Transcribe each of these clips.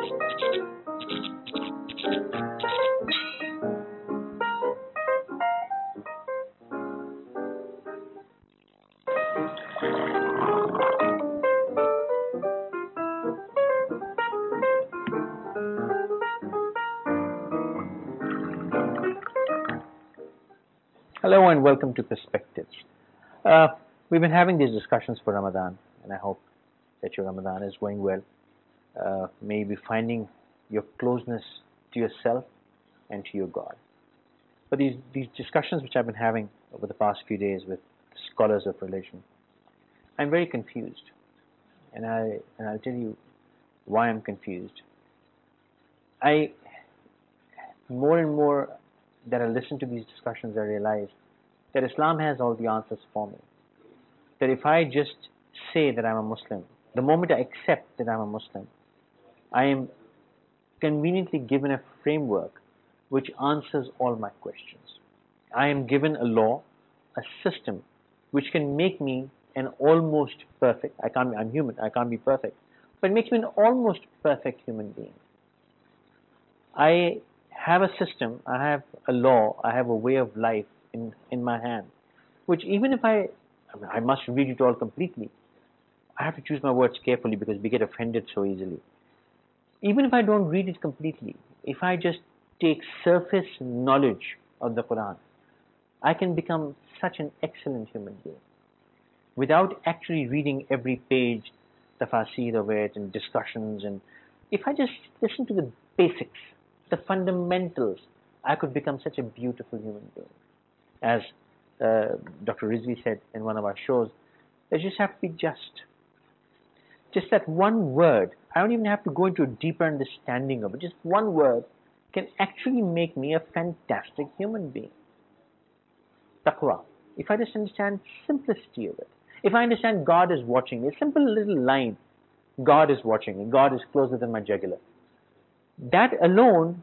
Hello and welcome to Perspectives. We've been having these discussions for Ramadan, and I hope that your Ramadan is going well. Maybe finding your closeness to yourself and to your God. But these discussions which I've been having over the past few days with scholars of religion, I'm very confused, and I'll tell you why I'm confused. More and more that I listen to these discussions, I realize that Islam has all the answers for me. That if I just say that I'm a Muslim, the moment I accept that I'm a Muslim, I am conveniently given a framework which answers all my questions. I am given a law, a system, which can make me an almost perfect, I'm human, I can't be perfect, but it makes me an almost perfect human being. I have a system, I have a law, I have a way of life in my hand, which even if I must read it all completely, I have to choose my words carefully because we get offended so easily. Even if I don't read it completely, if I just take surface knowledge of the Quran, I can become such an excellent human being. Without actually reading every page, tafasir of it and discussions, and if I just listen to the basics, the fundamentals, I could become such a beautiful human being. As Dr. Rizvi said in one of our shows, that you just have to be just. Just that one word, I don't even have to go into a deeper understanding of it, just one word can actually make me a fantastic human being. Taqwa. If I just understand simplicity of it, if I understand God is watching me, a simple little line, God is watching me, God is closer than my jugular. That alone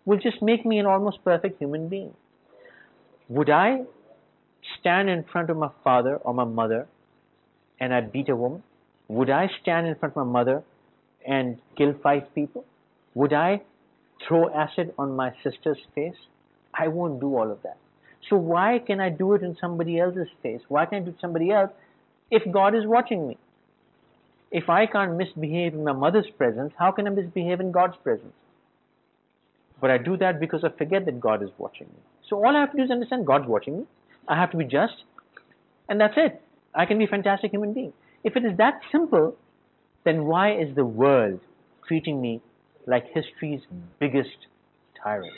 will just make me an almost perfect human being. Would I stand in front of my father or my mother and I'd beat a woman? Would I stand in front of my mother and kill 5 people? Would I throw acid on my sister's face? I won't do all of that. So why can I do it in somebody else's face? Why can't I do it somebody else if God is watching me? If I can't misbehave in my mother's presence, how can I misbehave in God's presence? But I do that because I forget that God is watching me. So all I have to do is understand God's watching me. I have to be just, and that's it. I can be a fantastic human being. If it is that simple, then why is the world treating me like history's biggest tyrant?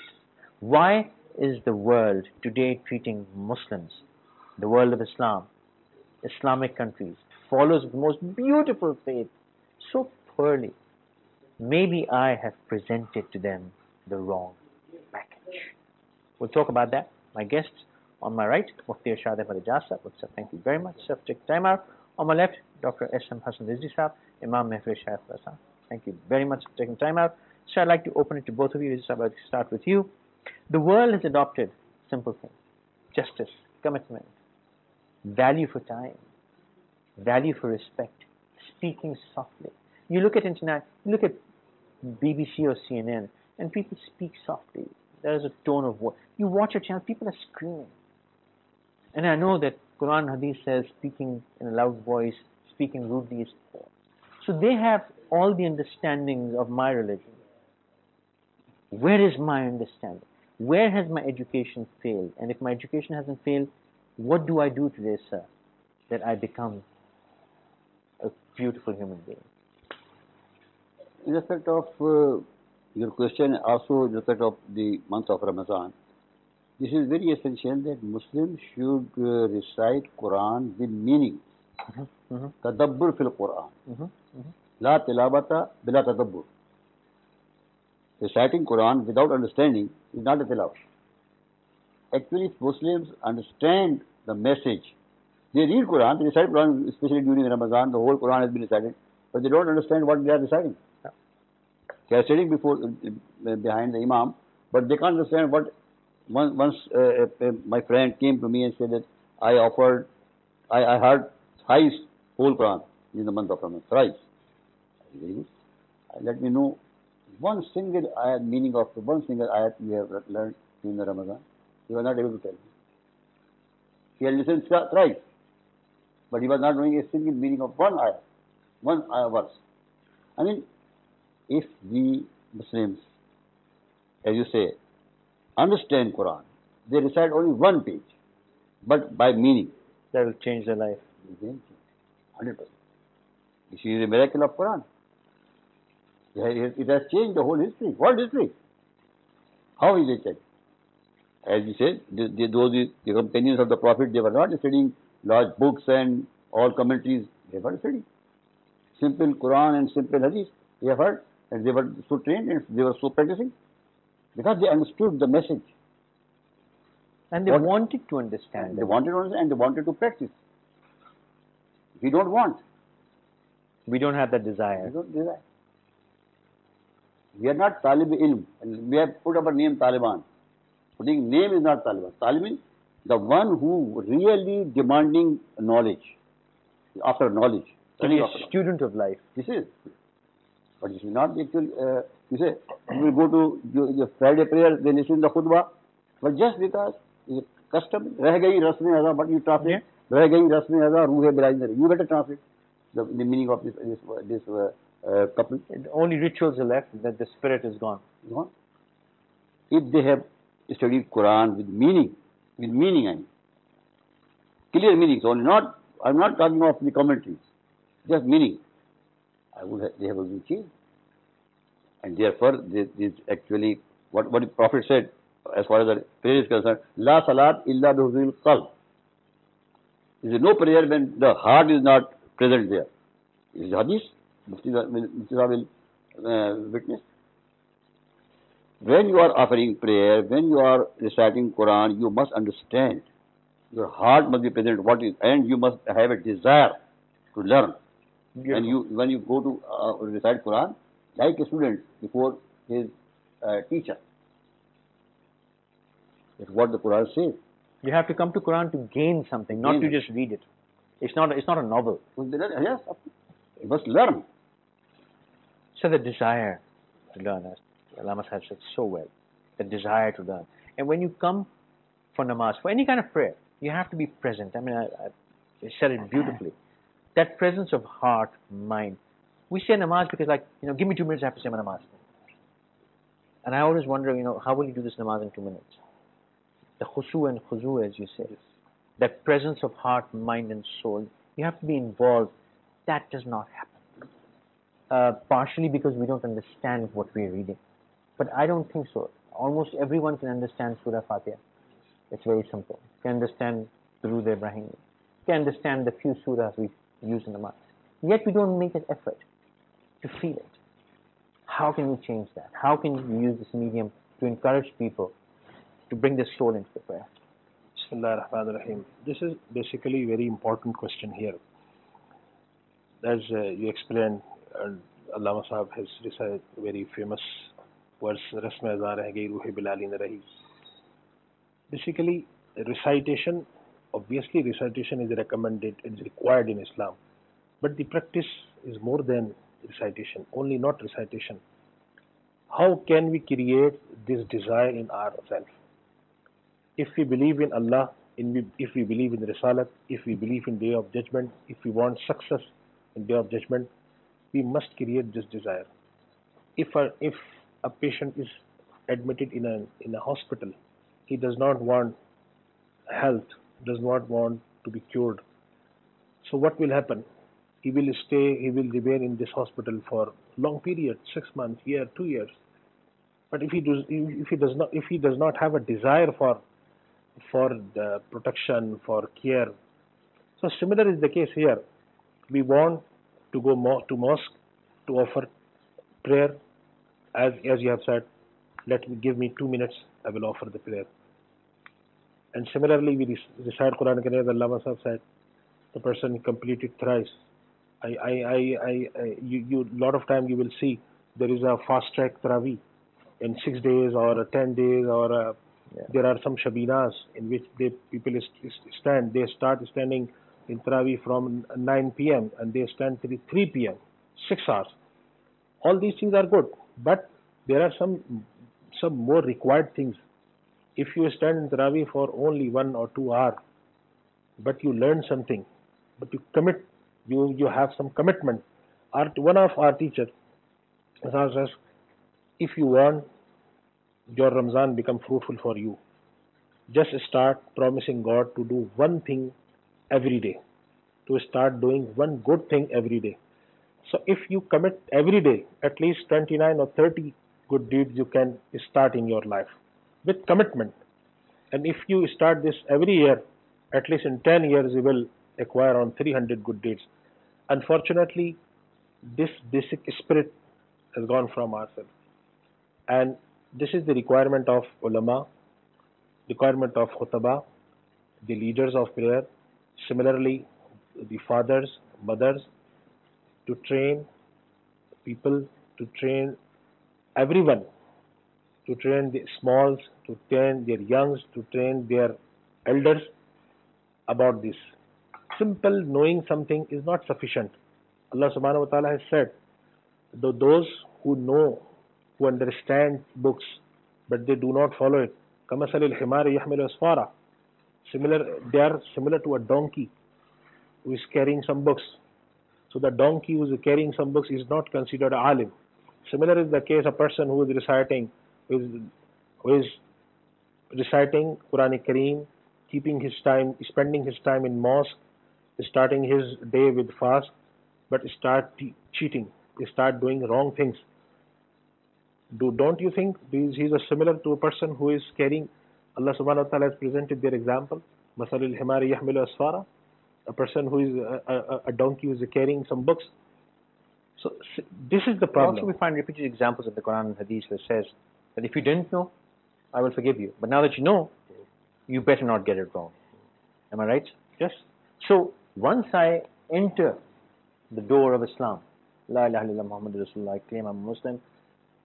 Why is the world today treating Muslims, the world of Islam, Islamic countries, followers of the most beautiful faith, so poorly? Maybe I have presented to them the wrong package. We'll talk about that. My guests on my right, Mufti Irshad Ahmed Aijaz. Thank you very much, sir, for taking time out. On my left, Dr. S.M. Hasan Rizvi sahab, Imam Mehfir Shaykh Hasan. Thank you very much for taking time out. So I'd like to open it to both of you. I'd like to start with you. The world has adopted simple things: justice, commitment, value for time, value for respect, speaking softly. You look at internet, you look at BBC or CNN, and people speak softly. There is a tone of voice. You watch a channel, people are screaming. And I know that Quran Hadith says speaking in a loud voice, speaking rudely is poor. So they have all the understandings of my religion. Where is my understanding? Where has my education failed? And if my education hasn't failed, what do I do today, sir, that I become a beautiful human being? In respect of your question, also in respect of the month of Ramadan, this is very essential that Muslims should recite Quran with meaning. Tadabbur fil Quran. La tilawata bila tadabbur. Reciting Quran without understanding is not a tilawah. Actually, if Muslims understand the message, they read Quran, they recite Quran, especially during Ramadan, the whole Quran has been recited, but they don't understand what they are reciting. They are sitting behind the Imam, but they can't understand what. Once my friend came to me and said that I heard thrice whole Quran in the month of Ramadan. Thrice. Let me know one single ayat, meaning of one single ayat we have learned in the Ramadan? He was not able to tell me. He had listened thrice, but he was not knowing a single meaning of one ayat, one verse. I mean, if we Muslims, as you say, understand Quran, they recite only one page, but by meaning. That will change their life. 100%. This is a miracle of Quran. It has changed the whole history, world history. How is it changed? As you said, the companions of the Prophet, they were not studying large books and all commentaries. They were studying simple Quran and simple Hadith. They have heard, and they were so trained and they were so practicing because they understood the message. And they wanted to understand. They wanted to understand and they wanted to practice. We don't want. We don't have that desire. We don't desire. We are not Talib Ilm. We have put our name Taliban. Putting name is not Taliban. Taliban, the one who really demanding knowledge, after knowledge. To be a student of life. This is. But this is not the actual, you say, you will go to your Friday prayer, they listen to the khutbah, but just because it's a custom, reh gayi rasme aza, but you translate, reh gayi rasme aza, ruhe bilai, you better translate the meaning of this couple. Only rituals are left, that the spirit is gone. Gone. If they have studied Quran with meaning I mean, clear meanings, only not, I'm not talking of the commentaries, just meaning. They have been changed. And therefore, this actually, what the Prophet said, as far as the prayer is concerned, La salat illa bihuzuril qalb. There is no prayer when the heart is not present there. This is hadith. Mufti will witness. When you are offering prayer, when you are reciting Quran, you must understand. Your heart must be present. And you must have a desire to learn. When you go to recite Quran, like a student before his teacher. That's what the Quran says. You have to come to Quran to gain something, not to just read it. It's not a novel. Yes, you must learn. So the desire to learn, as Allama Sahib said so well, the desire to learn. And when you come for namaz, for any kind of prayer, you have to be present. I mean, I said it beautifully. That presence of heart, mind. We say namaz because, give me 2 minutes, I have to say my namaz. And I always wonder, how will you do this namaz in 2 minutes? The khusu and khuzu, as you say, that presence of heart, mind and soul, you have to be involved. That does not happen. Partially because we don't understand what we are reading. But I don't think so. Almost everyone can understand Surah Fatiha. It's very simple. You can understand Durood Ibrahim. You can understand the few surahs we use in the namaz. Yet we don't make an effort to feel it. How can we change that? How can we use this medium to encourage people to bring their soul into the prayer? Bismillah ar-Rahman ar-Rahim. This is basically a very important question here. As you explained, Allama Sahib has recited very famous verse, Rasme Azar hai gayi ruhe bilali na rahi. Basically, recitation, obviously recitation is recommended, it is required in Islam. But the practice is more than recitation, only not recitation. How can we create this desire in ourselves? If we believe in Allah, if we believe in Risalat, if we believe in Day of Judgment, if we want success in Day of Judgment, we must create this desire. If a patient is admitted in a hospital, he does not want health, does not want to be cured. So what will happen? He will remain in this hospital for long period, 6 months, year, 2 years. But if he does not have a desire for the protection, for care. So similar is the case here. We want to go to mosque to offer prayer, as you have said. Give me 2 minutes, I will offer the prayer. And similarly, we recite Quran as Allama Sahib said, the person completed thrice. Lot of time you will see there is a fast track Tarawih in 6 days or 10 days, or there are some shabinas in which people start standing in Tarawih from 9 p.m. and they stand till 3 p.m., 6 hours. All these things are good, but there are some more required things. If you stand in Tarawih for only 1 or 2 hours, but you learn something, but you commit, you have some commitment. One of our teachers asked us, if you want your Ramzan become fruitful for you, just start promising God to do one thing every day, to start doing one good thing every day. So if you commit every day at least 29 or 30 good deeds, you can start in your life with commitment. And if you start this every year, at least in 10 years, you will acquire on 300 good deeds. Unfortunately, this basic spirit has gone from ourselves. And this is the requirement of ulama, requirement of khutbah, the leaders of prayer, similarly the fathers, mothers, to train people, to train everyone, to train the smalls, to train their youngs, to train their elders about this. Simple knowing something is not sufficient. Allah subhanahu wa ta'ala has said, those who know, who understand books, but they do not follow it, كَمَثَلِ الْحِمَارِ يَحْمِلُ أَسْفَارًا. They are similar to a donkey who is carrying some books. So the donkey who is carrying some books is not considered alim. Similar is the case a person who is reciting Quranic Kareem, keeping his time, spending his time in mosque, starting his day with fast, but start cheating, start doing wrong things. Don't you think he is similar to a person who is carrying? Allah subhanahu wa ta'ala has presented their example. مَثَلِ الْحِمَارِ يَحْمِلُ أَسْفَارًا. A person who is a donkey who is carrying some books. So this is the problem. Also, we find repeated examples of the Quran and Hadith where it says that if you didn't know, I will forgive you. But now that you know, you better not get it wrong. Am I right? Yes. So once I enter the door of Islam, La ilaha illallah Muhammadur Rasulullah, I claim I'm a Muslim,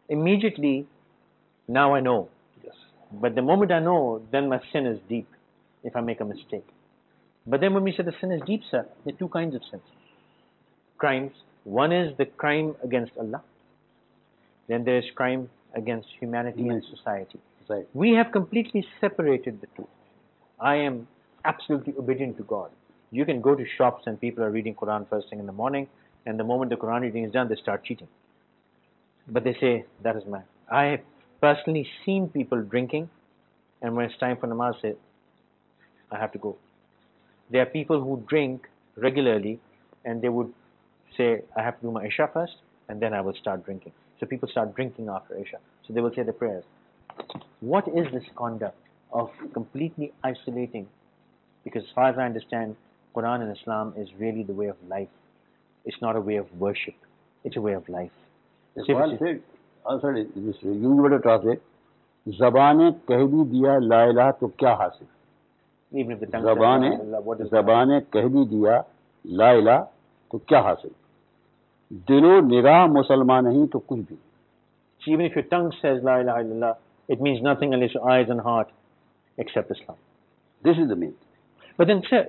immediately now I know. Yes. But the moment I know, then my sin is deep if I make a mistake. But then when we say the sin is deep, sir, there are two kinds of sins. Crimes. One is the crime against Allah. Then there is crime against humanity and society. Right. We have completely separated the two. I am absolutely obedient to God. You can go to shops and people are reading Quran first thing in the morning, and the moment the Quran reading is done, they start cheating. But they say, that is my... I have personally seen people drinking, and when it's time for namaz, say, I have to go. There are people who drink regularly, and they would say, I have to do my Isha first, and then I will start drinking. So people start drinking after Isha. So they will say the prayers. What is this conduct of completely isolating? Because as far as I understand, Quran and Islam is really the way of life. It's not a way of worship. It's a way of life. Yes, one said, answered it this way. You would have translated, Zabane keh bhi diya la ilaha to kya hasil? Even if the tongue Zabane keh bhi diya la ilaha to kya hasil? Dilo nigah Musalman nahi to kuch bhi. Even if your tongue says La ilaha illallah, it means nothing unless your eyes and heart accept Islam. This is the mean. But then, sir,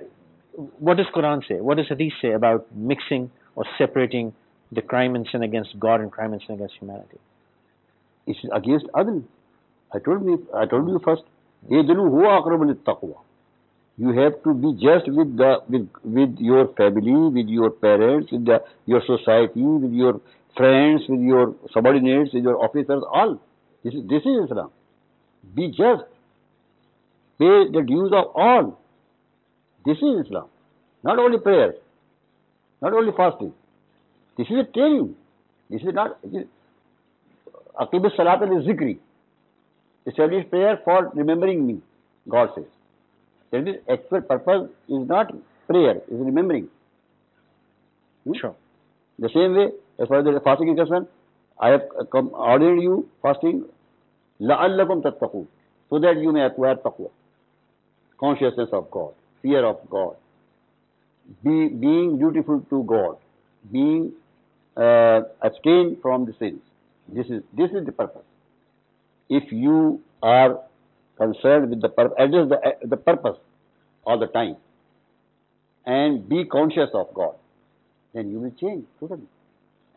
what does Quran say? What does Hadith say about mixing or separating the crime and sin against God and crime and sin against humanity? It's against adl. I told you first. Idlu huwa aqrabu lit-taqwa. You have to be just with your family, with your parents, with your society, with your friends, with your subordinates, with your officers, all. This is Islam. Be just. Pay the dues of all. This is Islam. Not only prayers, not only fasting. This is a training. This is not. Aqib as-salat al-zikri. Establish prayer for remembering me, God says. That is, actual purpose is not prayer, is remembering. Sure. The same way, as far as the fasting is concerned, I have ordered you fasting, la'allakum tattaqun, so that you may acquire taqwa, consciousness of God, fear of God, being dutiful to God, being abstain from the sins. This is the purpose. If you are concerned with the purpose, address the purpose all the time, and be conscious of God, then you will change totally.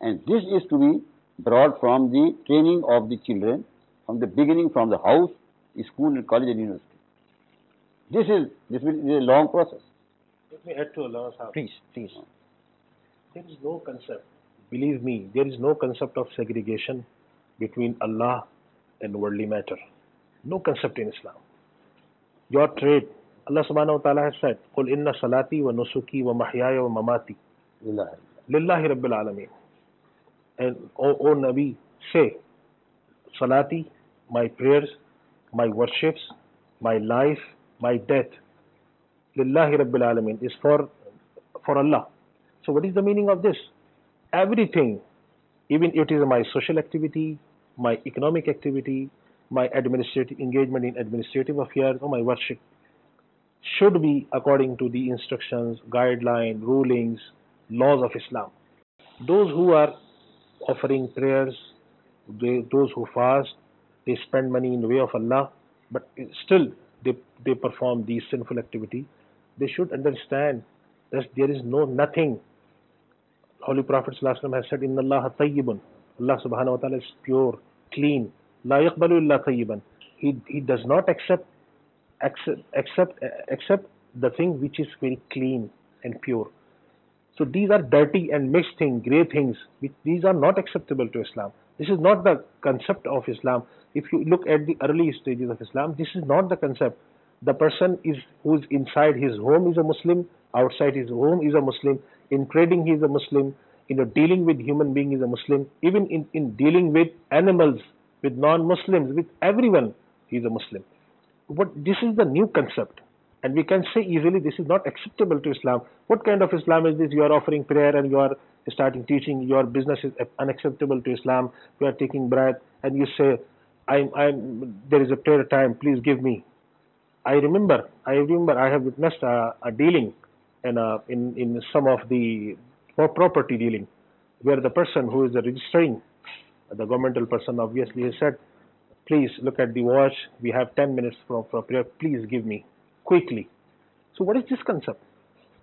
And this is to be brought from the training of the children, from the beginning, from the house, school, college and university. This is a long process. Let me add to Allah's house. Please, please. There is no concept, believe me, there is no concept of segregation between Allah and worldly matter. No concept in Islam. Your trade, Allah subhanahu wa ta'ala has said, قُلْ إِنَّ صَلَاتِي وَنُسُكِي وَمَحْيَايَ وَمَمَاتِي لِلَّهِ رَبِّ الْعَالَمِينَ. And O Nabi, say, Salati, my prayers, my worships, my life, my death, Lillahi Rabbil Alameen, is for Allah. So what is the meaning of this? Everything, even it is my social activity, my economic activity, my administrative engagement in administrative affairs, or my worship, should be according to the instructions, guidelines, rulings, laws of Islam. Those who are offering prayers, those who fast, they spend money in the way of Allah, but still they perform these sinful activity. They should understand that there is nothing. Holy Prophet ﷺ has said, "Inna Allah tayyibun." Allah subhanahu wa ta'ala is pure, clean. La yaqbalu illa tayyiban. He does not accept the thing which is very clean and pure. So these are dirty and mixed things, grey things, these are not acceptable to Islam. This is not the concept of Islam. If you look at the early stages of Islam, this is not the concept. The person who is inside his home is a Muslim, outside his home is a Muslim, in trading he is a Muslim, in dealing with human being is a Muslim, even in dealing with animals, with non-Muslims, with everyone he is a Muslim. But this is the new concept. And we can say easily this is not acceptable to Islam. What kind of Islam is this? You are offering prayer and you are starting teaching. Your business is unacceptable to Islam. You are taking bread and you say, there is a prayer time, please give me. I remember I have witnessed a dealing in some of the property dealing, where the person who is registering, the governmental person obviously has said, please look at the watch, we have 10 minutes for prayer, please give me quickly. So what is this concept?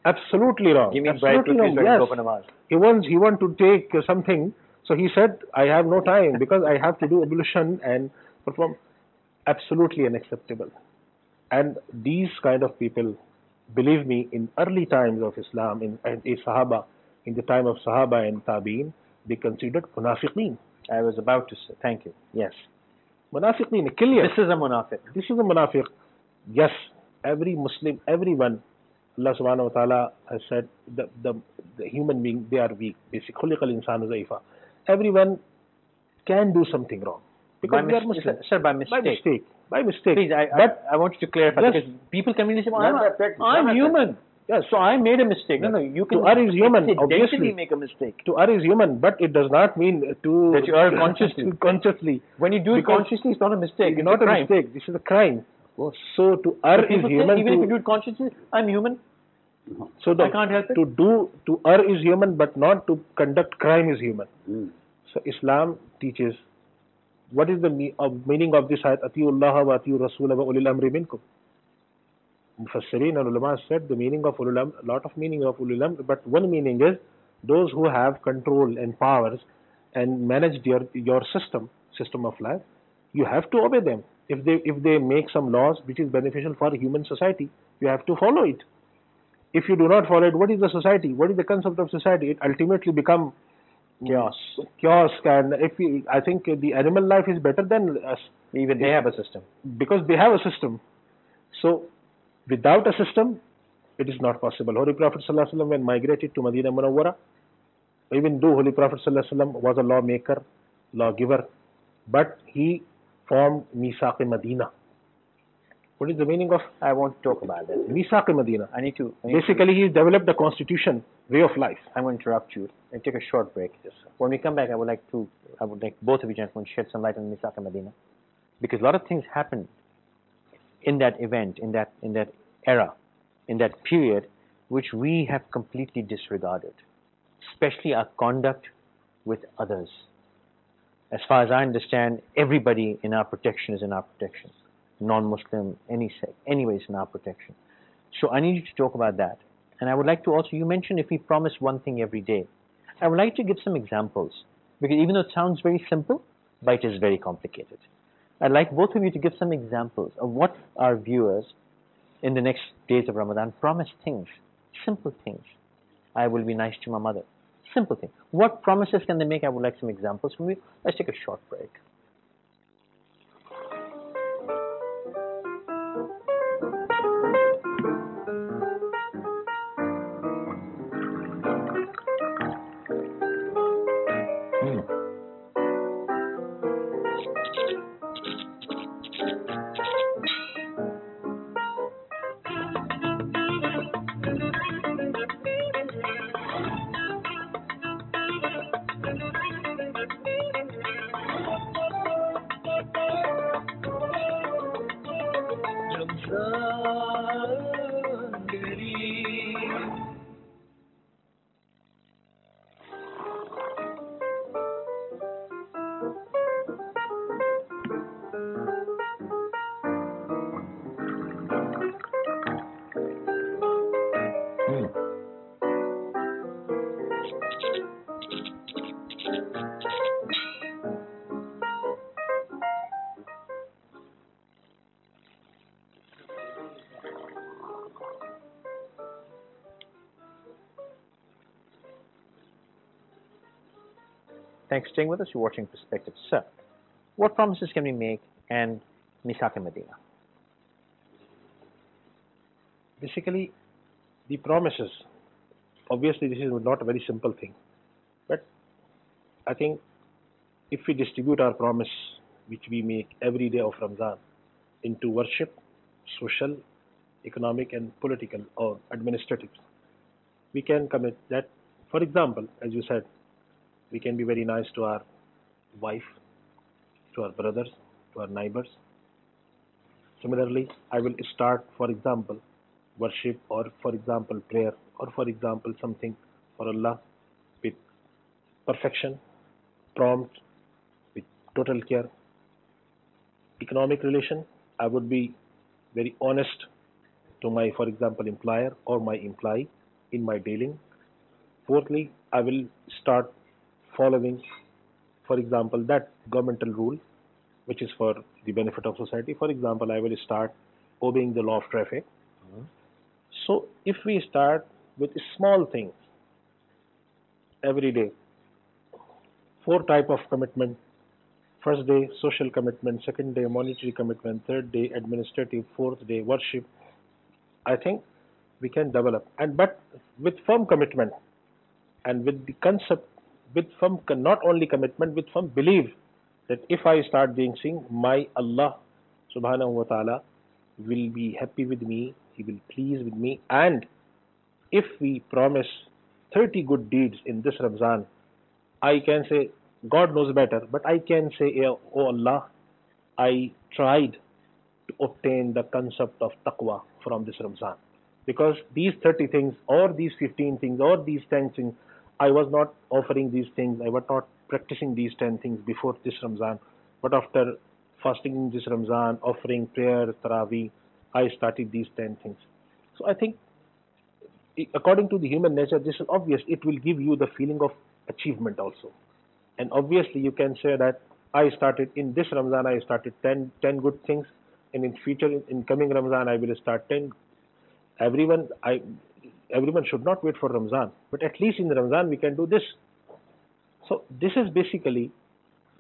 Absolutely wrong. Give me bread quickly so I can go for namaz. He wants to take something, so he said, I have no time because I have to do ablution and perform. Absolutely unacceptable. And these kind of people, believe me, in early times of Islam, in the time of Sahaba and Tabi'in, they considered munafiqeen. I was about to say, thank you. Yes. Munafiqeen, kill you. This is a munafiq. This is a munafiq. Yes, every Muslim, everyone, Allah subhanahu wa ta'ala has said, the human being, they are weak. Basically, khuliqal insanu zaifa. Everyone can do something wrong. Because they are Muslim. Sir, by mistake. By mistake. Please, I want you to clarify, because people come in and say, I'm human. Yes. So I made a mistake. No, you can is human, obviously make a mistake. To err is human, but it does not mean that you err consciously. When you do it consciously, it's not a mistake. It's not a mistake. This is a crime. So to err is human. Even if you do it consciously, I'm human. So I can't help it. To err is human, but not to conduct crime is human. So Islam teaches. What is the meaning of this ayat? Atiullaha wa atiur Rasulah wa ulil amri minkum. Mufassirin and ulama said the meaning of ulul amr, a lot of meaning of ulul amr, but one meaning is those who have control and powers and manage your system of life. You have to obey them. If they make some laws which is beneficial for human society, you have to follow it. If you do not follow it, what is the society? What is the concept of society? It ultimately become chaos. And I think the animal life is better than us. Even they have a system. Because they have a system. So without a system, it is not possible. Holy Prophet ﷺ, when migrated to Medina Munawwara, even though Holy Prophet ﷺ was a lawmaker, lawgiver, but he formed Misaq-e Medina. What is the meaning of? I want to talk about that. Misaq-e Medina. Basically, he developed the constitution, way of life. I'm going to interrupt you and take a short break. Yes, when we come back, I would like both of you gentlemen shed some light on Misaq-e Medina, because a lot of things happened in that event, in that era, in that period, which we have completely disregarded, especially our conduct with others. As far as I understand, everybody in our protection is in our protection. Non-Muslim, any sect, anyways in our protection. So I need you to talk about that. And I would like to also, you mentioned if we promise one thing every day. I would like to give some examples, Because even though it sounds very simple, but it is very complicated. I'd like both of you to give some examples of what our viewers in the next days of Ramadan promise things, simple things. I will be nice to my mother. Simple thing. What promises can they make? I would like some examples from you. Let's take a short break. Thanks for staying with us. You're watching Perspective. Sir, what promises can we make and Misak Medina? Basically, the promises, obviously this is not a very simple thing, but I think if we distribute our promise, which we make every day of Ramadan, into worship, social, economic and political or administrative, we can commit that. For example, as you said, we can be very nice to our wife, to our brothers, to our neighbors. Similarly, I will start, for example, worship or for example prayer or for example something for Allah with perfection, prompt, with total care. Economic relation, I would be very honest to my, for example, employer or my employee in my dealing. Fourthly, I will start following, for example, that governmental rule which is for the benefit of society. For example, I will start obeying the law of traffic. So if we start with small things every day, 4 type of commitment. First day, social commitment. Second day, monetary commitment. Third day, administrative. Fourth day, worship. I think we can develop. But with firm commitment and with the concept, with firm, not only commitment, with firm belief that if I start doing things, my Allah subhanahu wa ta'ala will be happy with me, He will please with me. And if we promise 30 good deeds in this Ramzan, I can say, God knows better, but I can say, oh Allah, I tried to obtain the concept of taqwa from this Ramzan. Because these 30 things, or these 15 things, or these 10 things, I was not offering these things, I was not practicing these 10 things before this Ramzan. But after fasting in this Ramzan, offering prayer, Taraweeh, I started these 10 things. So I think, according to the human nature, this is obvious. It will give you the feeling of achievement also. And obviously you can say that I started in this Ramzan, I started 10 good things, and in future, in coming Ramzan, I will start 10. Everyone should not wait for Ramzan, but at least in Ramzan we can do this. So this is basically,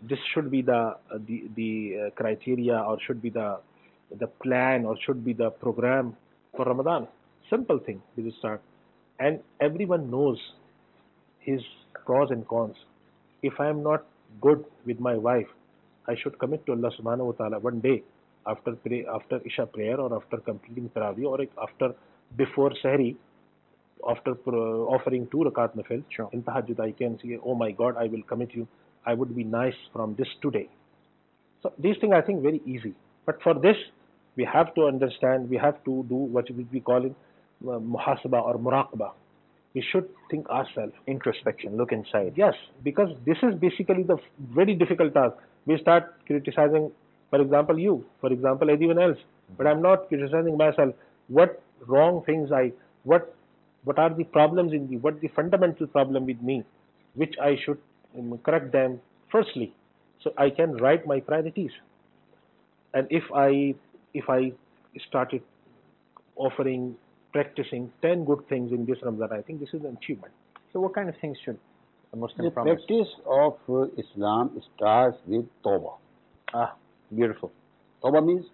this should be the criteria, or should be the plan, or should be the program for Ramadan. Simple thing we will start, and everyone knows his pros and cons. If I am not good with my wife, I should commit to Allah subhanahu wa ta'ala one day after Isha prayer, or after completing Taraweeh, or after before Sahri, after offering 2 rakat nafil in Tahajjud, I can say, oh my God, I will commit you. I would be nice from this today. So these things I think very easy. But for this, we have to understand, we have to do what we call it muhasaba or muraqaba. We should think ourselves. Introspection, look inside. Yes, because this is basically the very difficult task. We start criticizing, for example, you, for example, anyone else. But I'm not criticizing myself. What wrong things what are the problems in me? What the fundamental problem with me, which I should correct them firstly, so I can write my priorities. And if I started offering, practicing 10 good things in this Ramadan, I think this is an achievement. So what kind of things should a Muslim The promise? practice of Islam starts with Tawbah. Beautiful. Tawbah means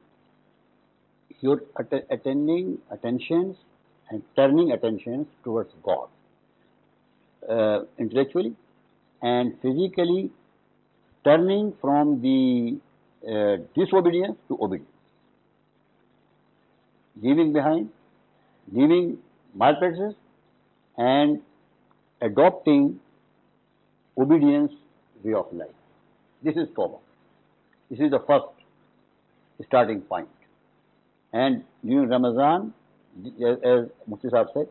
you're attending attentions and turning attentions towards God. Intellectually and physically, turning from the disobedience to obedience. Leaving malpractices and adopting obedience way of life. This is Tawbah. This is the first starting point. And during Ramadan, as Mufti Sahib said,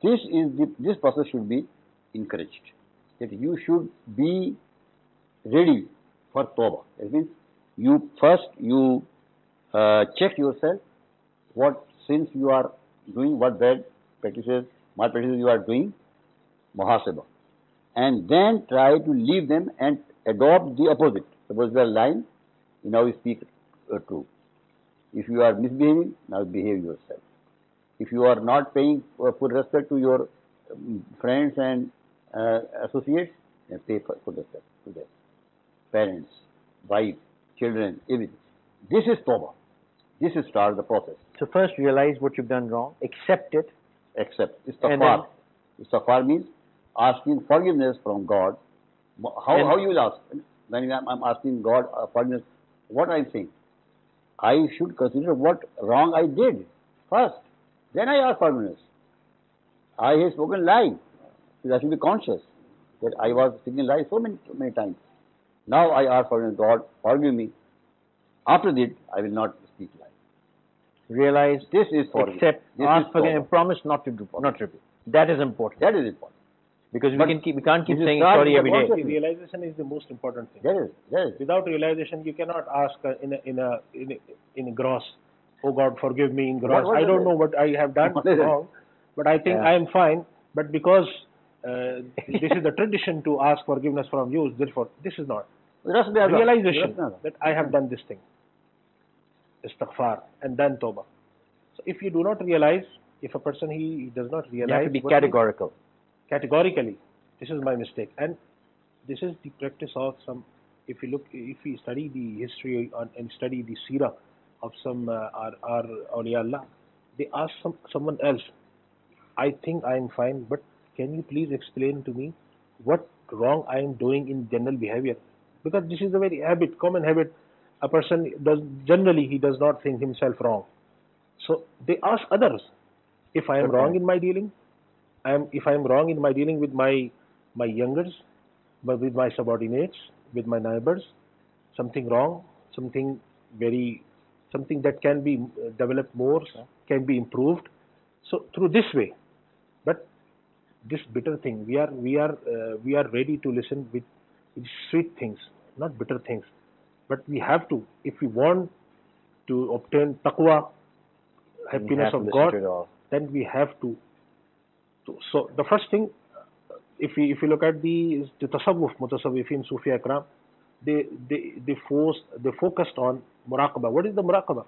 this process should be encouraged. That you should be ready for Tawbah. That means you check yourself what sins you are doing, what bad practices, malpractices you are doing, muhasabah. And then try to leave them and adopt the opposite. Suppose you are lying, you now speak true. If you are misbehaving, now behave yourself. If you are not paying full respect to your friends and associates, then pay full respect to them. Parents, wife, children, everything. This is Tawbah. This is start the process. So first realize what you've done wrong, accept it. Accept. Istighfar. Istighfar means asking forgiveness from God. How you will ask? When I'm asking God forgiveness, what I'm saying? I should consider what wrong I did first. Then I ask forgiveness. I have spoken lie. I should be conscious that I was speaking lie so many times. Now I ask forgiveness. God, forgive me. After that, I will not speak lie. Realize this is forgiveness. Accept, ask forgiveness, and promise not to do, not repeat. That is important. That is important. Because we can't keep saying sorry every day. Realization is the most important thing. That is. Without realization, you cannot ask in gross, oh God, forgive me in gross. I don't know what I have done wrong, but I think I am fine. But because this is the tradition to ask forgiveness from you, therefore this is not realization that I have done this thing. Istighfar and then Tawbah. So if you do not realize, if a person he does not realize, you have to be categorical. Categorically, this is my mistake, and this is the practice of some. If we study the history and study the seerah of some our awliya Allah, they ask someone else, I think I am fine, but can you please explain to me what wrong I am doing in general behavior? Because this is a very common habit. A person he does not think himself wrong. So they ask others, if I am wrong in my dealing, if I am wrong in my dealing with my youngers, but with my subordinates, with my neighbors, something wrong, something that can be developed more, can be improved. So through this way, but this bitter thing, we are ready to listen with sweet things, not bitter things. But we have to, if we want to obtain taqwa, happiness of God, then we have to. So the first thing, if you look at the tasawwuf, mutasawwifin, Sufi Akram, they focused on muraqabah. What is the muraqabah?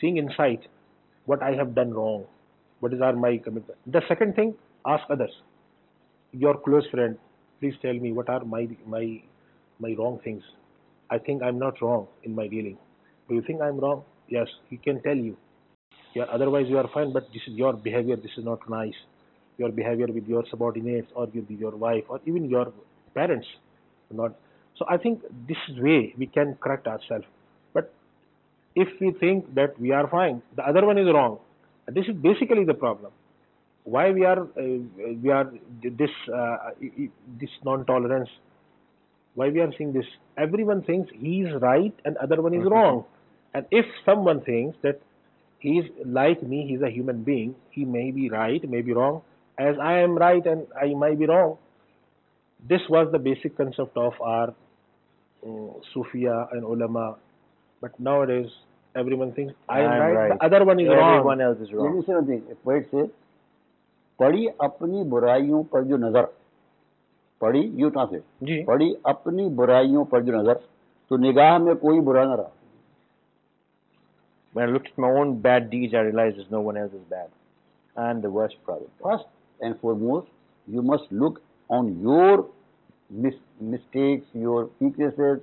Seeing inside what I have done wrong, what is my commitment. The second thing, ask others, your close friend, please tell me what are my wrong things. I think I'm not wrong in my dealing. Do you think I'm wrong? Yes, he can tell you. Yeah, otherwise you are fine, but this is your behavior, this is not nice. Your behavior with your subordinates or with your wife or even your parents. Not. So I think this is way we can correct ourselves. But if we think that we are fine, the other one is wrong. This is basically the problem. Why we are this non-tolerance? Why we are seeing this? Everyone thinks he is right and other one is wrong. And if someone thinks that he is like me, he is a human being, he may be right, may be wrong, as I am right and I might be wrong. This was the basic concept of our Sufiya and ulama. But nowadays, everyone thinks I am right, the other one is wrong. Everyone else is wrong. Let me say one thing. A poet says, "Padi apni buraiyon par jo nazar, पड़ी, you translate, जी पड़ी अपनी बुराइयों पर जो नजर, तो निगाह में कोई बुरा न रहा. when I looked at my own bad deeds, I realized there's no one else is bad. I'm the worst problem. First and foremost, you must look on your mistakes, your weaknesses,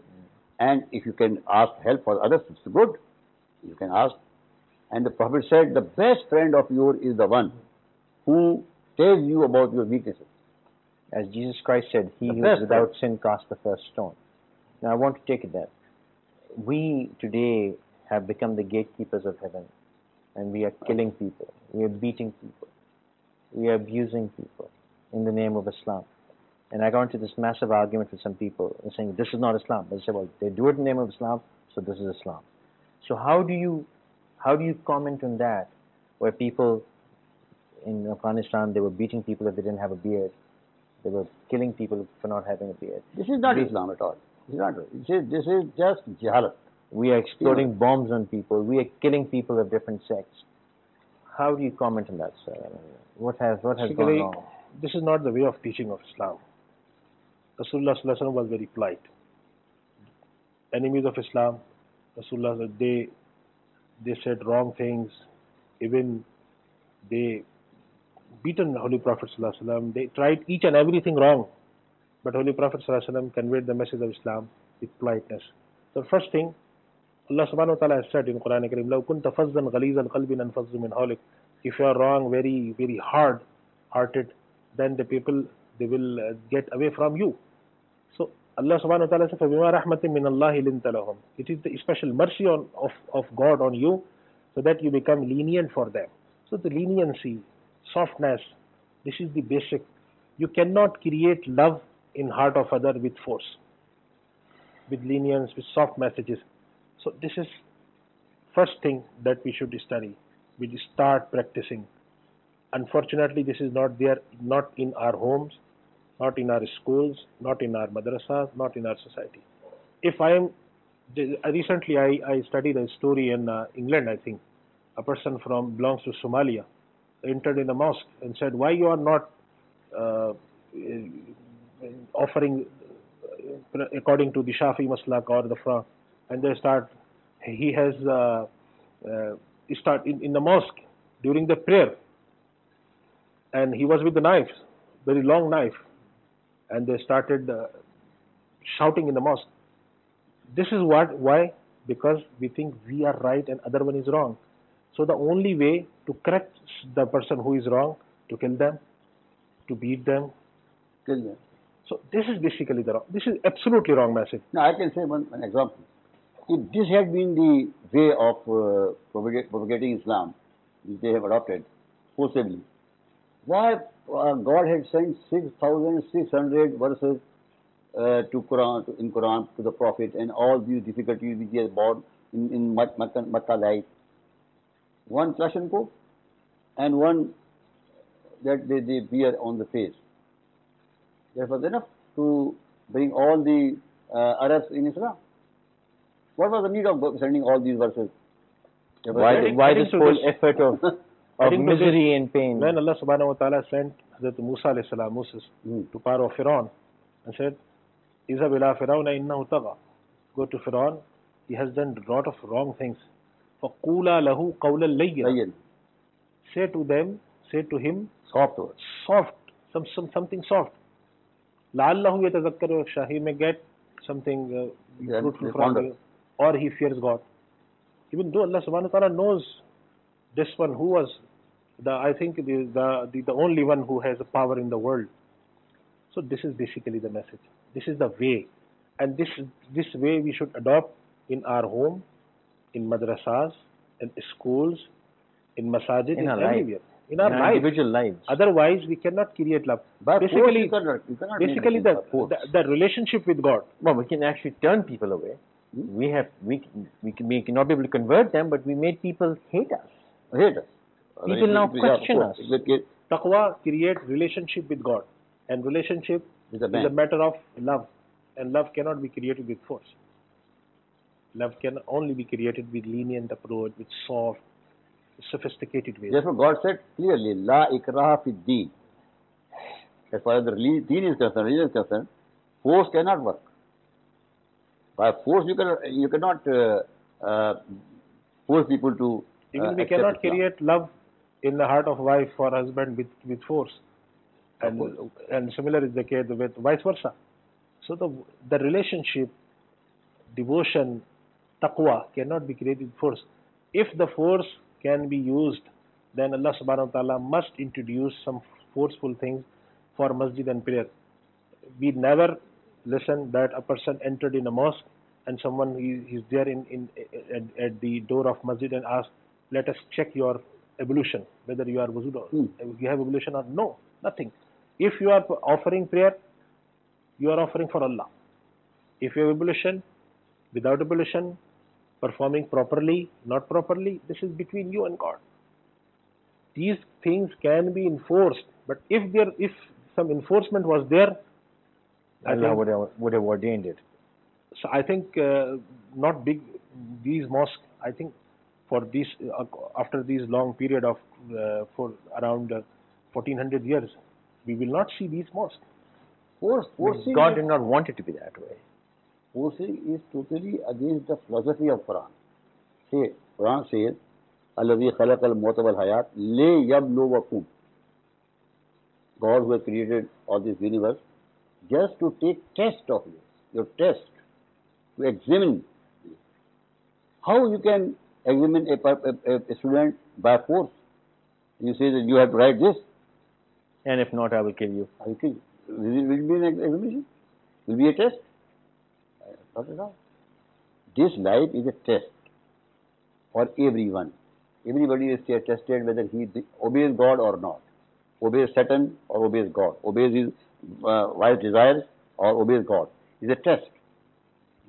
and if you can ask help for others, it's good. You can ask. And the Prophet said, the best friend of yours is the one who tells you about your weaknesses. As Jesus Christ said, he who is without sin cast the first stone. Now I want to take it that we today have become the gatekeepers of heaven, and we are killing people, we are beating people, we are abusing people in the name of Islam. And I got into this massive argument with some people saying this is not Islam. But I said, well, they do it in the name of Islam, so this is Islam. So how do you comment on that, where people in Afghanistan, they were beating people if they didn't have a beard, they were killing people for not having a beard? This is not Islam at all. This is not. This is just jahalat. We are exploding bombs on people. We are killing people of different sects. How do you comment on that, sir? What has gone wrong? This is not the way of teaching of Islam. Rasulullah sallallahu alaihi wasallam was very polite. Enemies of Islam, Rasulullah, they said wrong things. Even they beaten Holy Prophet sallallahu alaihi wasallam. They tried each and everything wrong, but Holy Prophet sallallahu alaihi wasallam conveyed the message of Islam with politeness. So first thing, Allah subhanahu wa ta'ala has said in Quran Kareem, لَوْ كُنْتَ فَظًّا غَلِيظَ الْقَلْبِ لَانْفَضُّوا مِنْ حَوْلِكَ. If you are wrong, very, very hard-hearted, then the people, they will get away from you. So Allah subhanahu wa ta'ala says, فَبِمَا رَحْمَةٍ مِّنَ اللَّهِ لِنْتَ لَهُمْ. It is the special mercy of God on you, so that you become lenient for them. So the leniency, softness, this is the basic. You cannot create love in heart of other with force, with lenience, with soft messages. So this is first thing that we should study. We start practicing. Unfortunately, this is not there, not in our homes, not in our schools, not in our madrasas, not in our society. If I am, recently I studied a story in England, I think. A person belongs to Somalia entered in a mosque and said, why you are not offering according to the Shafi Maslak or the Fra? And they he has start in the mosque during the prayer, and he was with the knife, very long knife, and they started shouting in the mosque. This is why? Because we think we are right and other one is wrong. So the only way to correct the person who is wrong, to kill them, to beat them. Kill them. So this is basically the wrong. This is absolutely wrong message. Now I can say one example. If this had been the way of propagating Islam, which they have adopted forcibly, why God had sent 6,600 verses in Quran to the Prophet, and all these difficulties which he has brought in Makkah life. One caution coat and one that they wear on the face. That was enough to bring all the Arabs in Islam. What was the need of sending all these verses? Why this whole effort of misery and pain? When Allah subhanahu wa ta'ala sent Hazrat Musa alayhi salam, Moses, to Pharaoh Pharaoh, and said, Izhab ila Fir'auna innahu tagha. Go to Pharaoh, he has done a lot of wrong things. فَقُولَا لَهُ قَوْلًا لَيِّنًا. Say to him, soft, something soft. لَعَلَّهُ يَتَذَكَّرُ يَخْشَى. He may get something fruitful from you, or he fears God. Even though Allah subhanahu wa ta'ala knows this one who was I think the only one who has a power in the world. So this is basically the message. This is the way, and this way we should adopt in our home, in madrasas, in schools, in masajid, in everywhere, in our lives. Individual lives. Otherwise, we cannot create love. Basically, the relationship with God. Well, we can actually turn people away. We cannot be able to convert them, but we made people hate us. People now question us. Taqwa creates relationship with God, and relationship is a matter of love, and love cannot be created with force. Love can only be created with lenient approach, with soft, sophisticated ways. Therefore, God said clearly, "La ikraha fi deen." As far as the deen is concerned, religion is concerned, force cannot work. By force, you cannot uh, force people to Even we accept cannot Islam. create love in the heart of wife or husband with force. Of course. And similar is the case with vice versa. So the relationship, devotion, taqwa cannot be created with force. If the force can be used, then Allah subhanahu wa ta'ala must introduce some forceful things for masjid and prayer. We never listen that a person entered in a mosque and someone is there at the door of masjid and asked, let us check your ablution, whether you are wuzu or you have ablution or no, nothing. If you are offering prayer, you are offering for Allah. If you have ablution, without ablution, performing properly, not properly, this is between you and God. These things can be enforced, but if some enforcement was there, Allah would have ordained it. So I think not big these mosques. I think for these after these long period of for around 1400 years, we will not see these mosques. Forcing God did not want it to be that way. Forcing is totally against the philosophy of Quran. See, Quran says, "Alladhi khalaq al-mawta wal hayat li yabluwakum." God who has created all this universe just to take test of you, your test, to examine you. How you can examine a student by force? You say that you have to write this, And if not, I will kill you. I will kill you. Will it be an examination? Will be a test? Not at all. This life is a test for everyone. Everybody is tested whether he obeys God or not, obeys Satan or obeys God, obeys his wife's desires or obeys God. It's a test.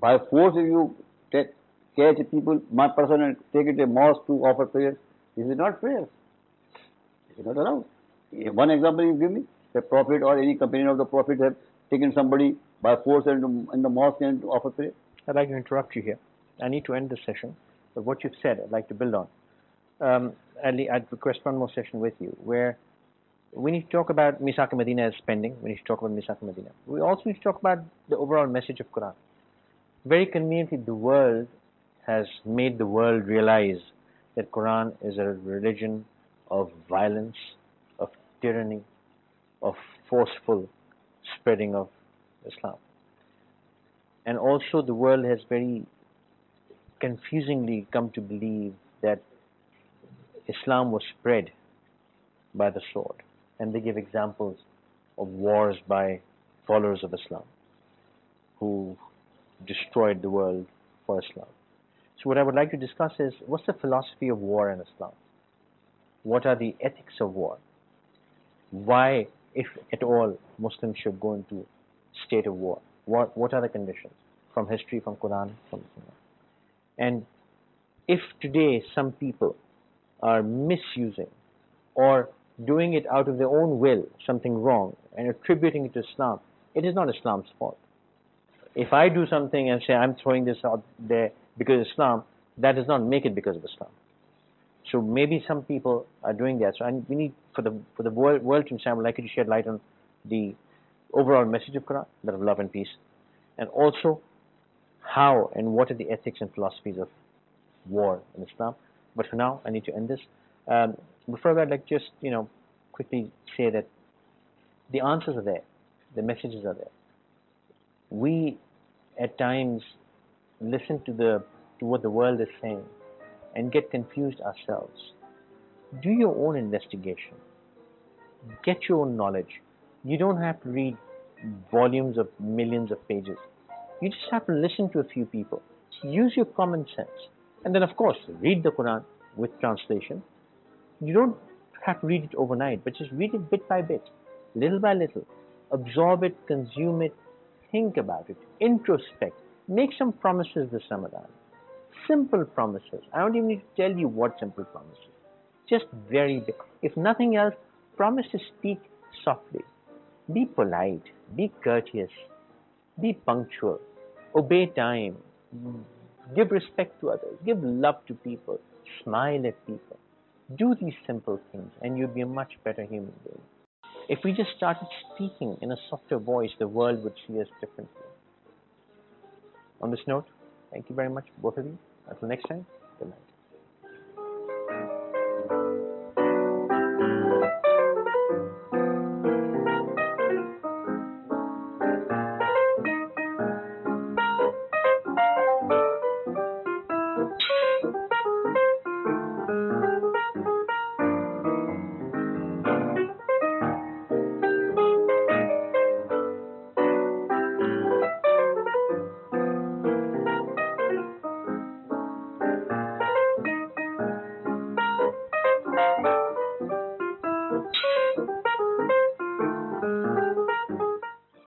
By force, if you catch people, one person, and take it to a mosque to offer prayers, this is not prayer. This is not allowed. One example you give me: the Prophet or any companion of the Prophet have taken somebody by force in the mosque and to offer prayer. I'd like to interrupt you here. I need to end the session, but what you've said, I'd like to build on. I'd request one more session with you, where we need to talk about Misak Medina as spending. We need to talk about Misak Medina. We also need to talk about the overall message of Quran. Very conveniently, the world has made the world realize that Quran is a religion of violence, of tyranny, of forceful spreading of Islam. And also the world has very confusingly come to believe that Islam was spread by the sword. And they give examples of wars by followers of Islam who destroyed the world for Islam. So what I would like to discuss is, what's the philosophy of war in Islam? What are the ethics of war? Why, if at all, Muslims should go into state of war? What are the conditions? From history, from Quran, from Sunnah. And if today some people are misusing or doing it out of their own will, something wrong, and attributing it to Islam, it is not Islam's fault. If I do something and say I'm throwing this out there because of Islam, that does not make it because of Islam. So maybe some people are doing that. So we need, for the world to understand, I would like you to shed light on the overall message of Quran, that of love and peace, and also how and what are the ethics and philosophies of war in Islam. But for now, I need to end this. Before that, I'd like to just quickly say that the answers are there, the messages are there. We at times listen to what the world is saying and get confused ourselves. Do your own investigation. Get your own knowledge. You don't have to read volumes of millions of pages. You just have to listen to a few people. Use your common sense. And then, of course, read the Quran with translation. You don't have to read it overnight, but just read it bit by bit, little by little. Absorb it, consume it, think about it, introspect. Make some promises this Ramadan. Simple promises. I don't even need to tell you what simple promises. Just very big. If nothing else, promise to speak softly. Be polite. Be courteous. Be punctual. Obey time. Give respect to others. Give love to people. Smile at people. Do these simple things and you'll be a much better human being. If we just started speaking in a softer voice, the world would see us differently. On this note, thank you very much, both of you. Until next time, good night.